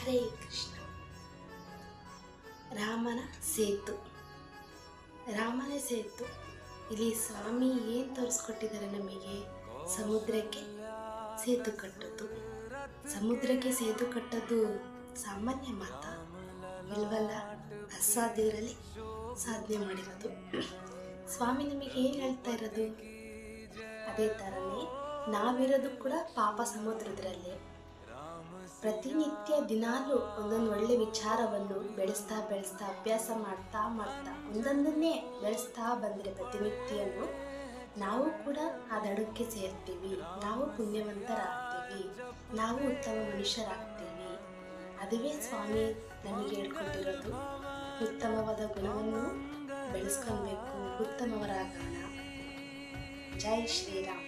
ಹರೇ ಕೃಷ್ಣ. ರಾಮನ ಸೇತು. ರಾಮನ ಸೇತು ಇಲ್ಲಿ ಸ್ವಾಮಿ ಏನು ತೋರಿಸ್ಕೊಟ್ಟಿದ್ದಾರೆ ನಮಗೆ? ಸಮುದ್ರಕ್ಕೆ ಸೇತು ಕಟ್ಟೋದು. ಸಮುದ್ರಕ್ಕೆ ಸೇತು ಕಟ್ಟೋದು ಸಾಮಾನ್ಯ ಮಾತಾ? ಇಲ್ವಲ್ಲ, ಅಸಾಧ್ಯರಲ್ಲಿ ಸಾಧನೆ ಮಾಡಿರೋದು. ಸ್ವಾಮಿ ನಮಗೆ ಏನು ಹೇಳ್ತಾ ಇರೋದು? ಅದೇ ಥರನೇ ನಾವಿರೋದು ಕೂಡ ಪಾಪ ಸಮುದ್ರದಲ್ಲೇ. ಪ್ರತಿನಿತ್ಯ ದಿನಾಲೂ ಒಂದೊಂದು ಒಳ್ಳೆ ವಿಚಾರವನ್ನು ಬೆಳೆಸ್ತಾ ಅಭ್ಯಾಸ ಮಾಡ್ತಾ ಒಂದೊಂದನ್ನೇ ಬೆಳೆಸ್ತಾ ಬಂದರೆ ಪ್ರತಿನಿತ್ಯನೂ ನಾವು ಕೂಡ ಆ ದಡಕ್ಕೆ ಸೇರ್ತೀವಿ. ನಾವು ಪುಣ್ಯವಂತರಾಗ್ತೀವಿ, ನಾವು ಉತ್ತಮ ಮನುಷ್ಯರಾಗ್ತೀವಿ. ಅದುವೇ ಸ್ವಾಮಿ ನಮಗೆ ಹೇಳ್ಕೊಟ್ಟಿರೋದು. ಉತ್ತಮವಾದ ಗುಣವನ್ನು ಬೆಳೆಸ್ಕೊಳ್ಬೇಕು, ಉತ್ತಮವರಾಗೋಣ. ಜೈ ಶ್ರೀರಾಮ್.